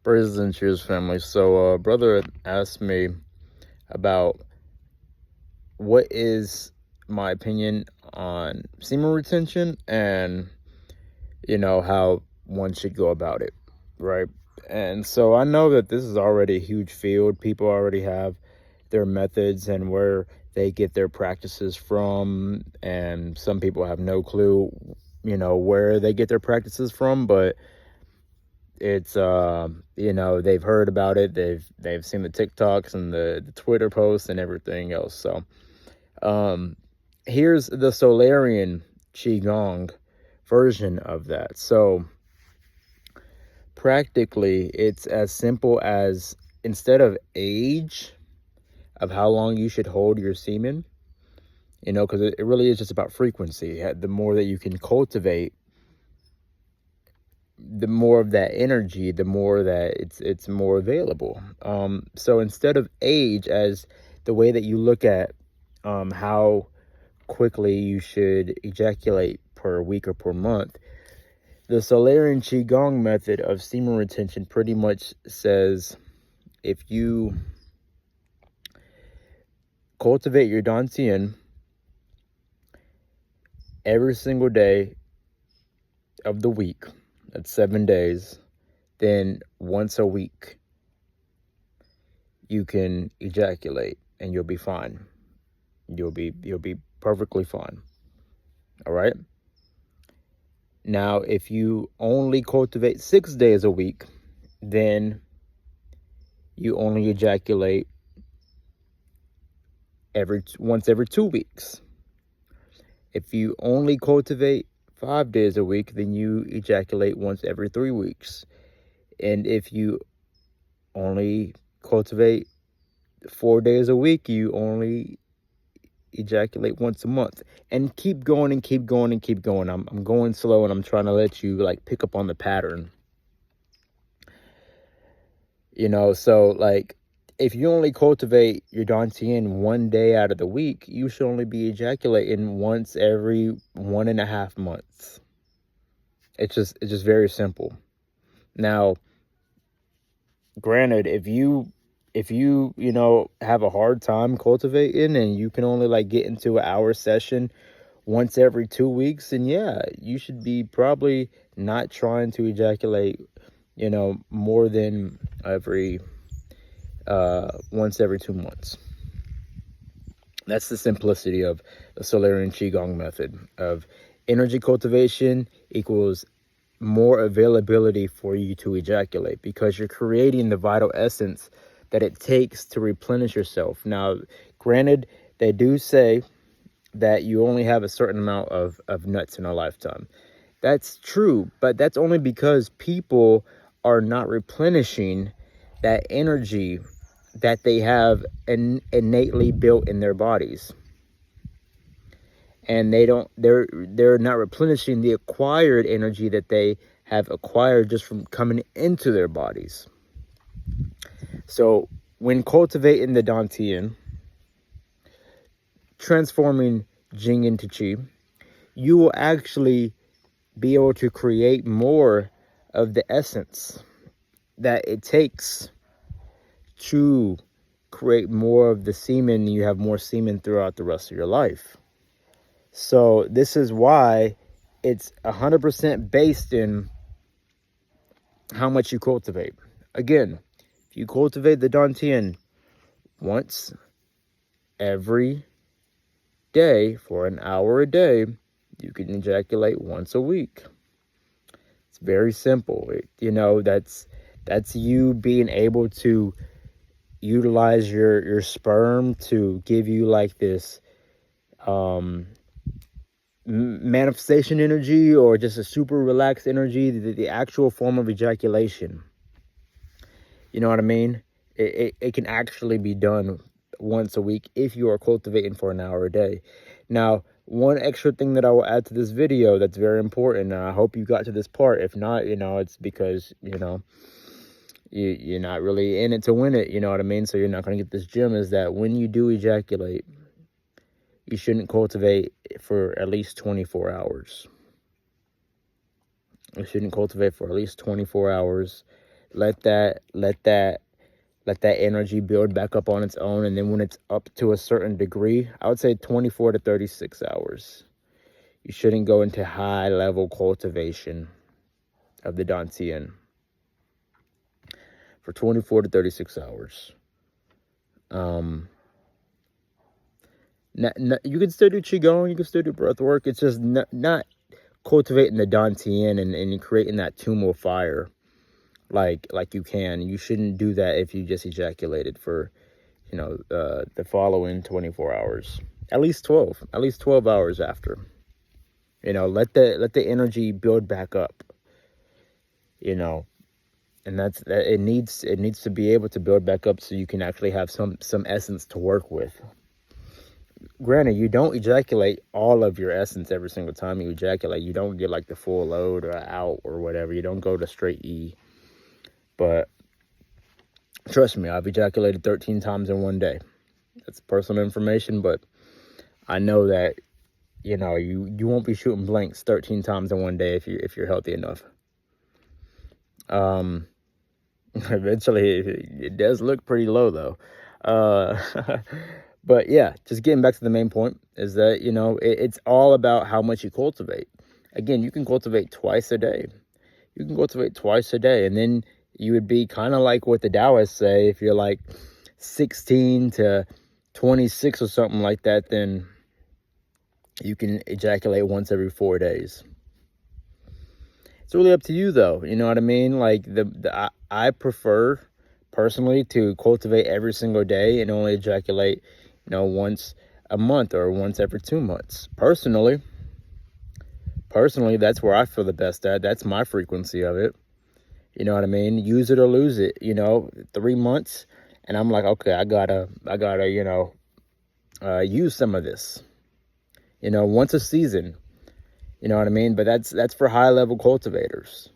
Praises and cheers, family. So, brother asked me about what is my opinion on semen retention and, how one should go about it, right? And so I know that this is already a huge field. People already have their methods and where they get their practices from. And some people have no clue, where they get their practices from, but it's they've heard about it, they've seen the TikToks and the Twitter posts and everything else. So here's the Solarian Qigong version of that. So practically it's as simple as, instead of age of how long you should hold your semen, because it really is just about frequency. The more that you can cultivate, the more of that energy, the more that it's more available. So instead of age as the way that you look at how quickly you should ejaculate per week or per month, the Solarian Qigong method of semen retention pretty much says, if you cultivate your dantian every single day of the week, that's 7 days, then once a week you can ejaculate and you'll be fine. You'll be perfectly fine. All right? Now, if you only cultivate 6 days a week, then you only ejaculate once every 2 weeks. If you only cultivate 5 days a week, then you ejaculate once every 3 weeks. And if you only cultivate 4 days a week, you only ejaculate once a month. And keep going and keep going and keep going. I'm going slow and I'm trying to let you pick up on the pattern. So if you only cultivate your dantian 1 day out of the week, you should only be ejaculating once every 1.5 months. It's just very simple. Now, granted, if you have a hard time cultivating and you can only get into an hour session once every 2 weeks, then yeah, you should be probably not trying to ejaculate more than every once every 2 months. That's the simplicity of the Solarian Qigong method of energy cultivation equals more availability for you to ejaculate, because you're creating the vital essence that it takes to replenish yourself. Now, granted, they do say that you only have a certain amount of nuts in a lifetime. That's true, but that's only because people are not replenishing that energy that they have innately built in their bodies. And they're not replenishing the acquired energy that they have acquired just from coming into their bodies. So when cultivating the dantian, transforming Jing into Qi, you will actually be able to create more of the essence that it takes to create more of the semen. You have more semen throughout the rest of your life. So this is why it's 100% based in how much you cultivate. Again, if you cultivate the dantian once every day for an hour a day, you can ejaculate once a week. It's very simple. That's you being able to utilize your sperm to give you this manifestation energy, or just a super relaxed energy, the actual form of ejaculation. You know what I mean? It can actually be done once a week if you are cultivating for an hour a day. Now, one extra thing that I will add to this video that's very important, and I hope you got to this part. If not, it's because, you're not really in it to win it, you know what I mean? So you're not going to get this gem, is that when you do ejaculate, you shouldn't cultivate for at least 24 hours. You shouldn't cultivate for at least 24 hours. Let that energy build back up on its own. And then when it's up to a certain degree, I would say 24 to 36 hours. You shouldn't go into high level cultivation of the dantian for 24 to 36 hours. You can still do qigong, you can still do breath work. It's just not cultivating the dantian and creating that tumor fire like you can. You shouldn't do that if you just ejaculated for the following 24 hours. At least 12 hours after. Let the energy build back up. And it needs to be able to build back up so you can actually have some essence to work with. Granted, you don't ejaculate all of your essence every single time you ejaculate. You don't get like the full load or out or whatever. You don't go to straight E. But trust me, I've ejaculated 13 times in one day. That's personal information, but I know that you won't be shooting blanks 13 times in one day if you're healthy enough. Eventually it does look pretty low though. But yeah, just getting back to the main point is that it's all about how much you cultivate. Again, you can cultivate twice a day. And then you would be kind of like what the Taoists say. If you're like 16 to 26 or something like that, then you can ejaculate once every 4 days. It's really up to you though. You know what I mean? Like I prefer personally to cultivate every single day and only ejaculate once a month or once every 2 months. Personally, that's where I feel the best at. That's my frequency of it. You know what I mean? Use it or lose it. 3 months, and I'm like, okay, I gotta use some of this. Once a season. You know what I mean? But that's for high level cultivators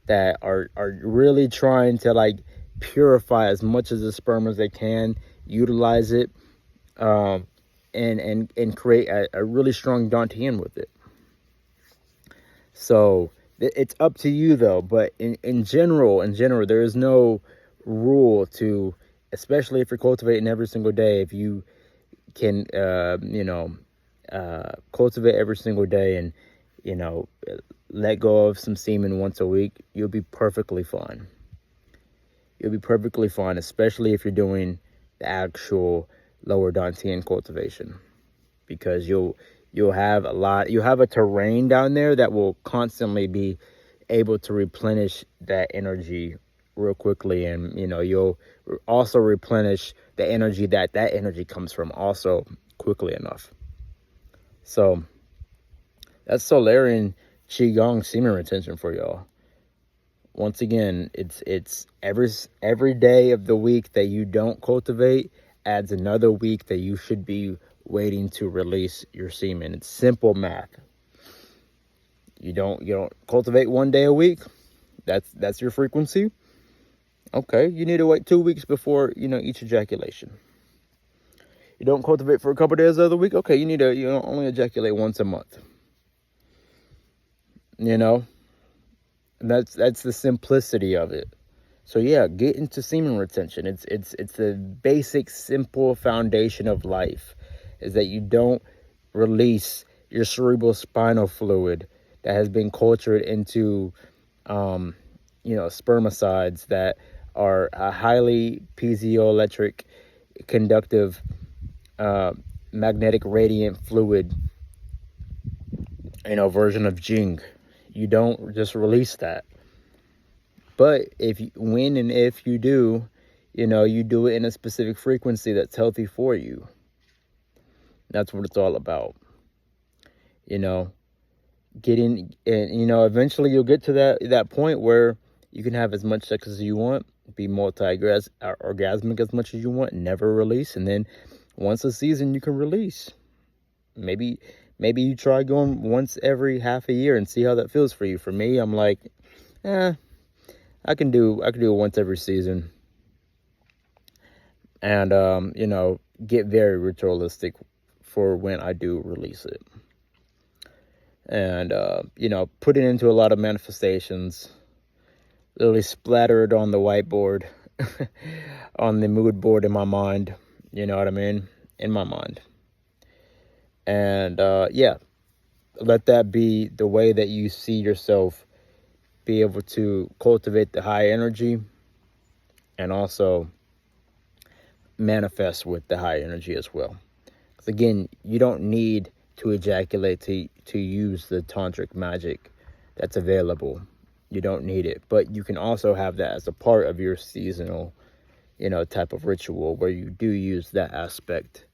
that are really trying to like purify as much of the sperm as they can, utilize it, and create a really strong dantian with it. So it's up to you though. But in general, there is no rule to, especially if you're cultivating every single day, if you can, cultivate every single day and, let go of some semen once a week, you'll be perfectly fine. Especially if you're doing the actual lower dantian cultivation, because you'll have a terrain down there that will constantly be able to replenish that energy real quickly, and you'll also replenish the energy that energy comes from also quickly enough. So that's Solarian Qigong semen retention for y'all. Once again, it's every day of the week that you don't cultivate adds another week that you should be waiting to release your semen. It's simple math. You don't cultivate 1 day a week. That's your frequency. Okay, you need to wait 2 weeks before each ejaculation. You don't cultivate for a couple days of the week. Okay, you need to only ejaculate once a month. And that's the simplicity of it. So yeah, get into semen retention. It's the basic, simple foundation of life, is that you don't release your cerebral spinal fluid that has been cultured into spermicides that are a highly piezoelectric conductive magnetic radiant fluid version of Jing. You don't just release that. But when and if you do, you do it in a specific frequency that's healthy for you. That's what it's all about. Getting, and eventually you'll get to that point where you can have as much sex as you want, be multi-orgasmic as much as you want, never release, and then once a season you can release. Maybe you try going once every half a year and see how that feels for you. For me, I'm like, I can do it once every season, and get very ritualistic for when I do release it, and put it into a lot of manifestations, literally splattered on the whiteboard, on the mood board in my mind. You know what I mean? In my mind. And yeah, let that be the way that you see yourself be able to cultivate the high energy and also manifest with the high energy as well. Because again, you don't need to ejaculate to use the tantric magic that's available. You don't need it, but you can also have that as a part of your seasonal, type of ritual where you do use that aspect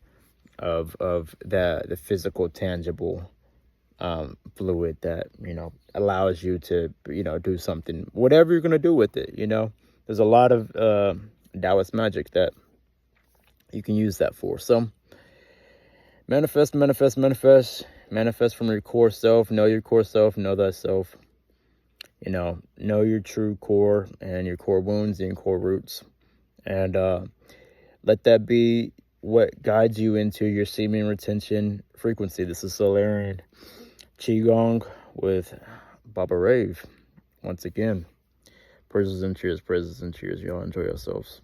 of the physical, tangible fluid that allows you to do something, whatever you're gonna do with it. There's a lot of Taoist magic that you can use that for. So manifest, manifest, manifest, manifest from your core self. Know your core self. Know thyself. Know your true core and your core wounds and your core roots, and let that be what guides you into your semen retention frequency. This is Solarian Gong with Baba Rave. Once again, praises and cheers, y'all. Enjoy yourselves.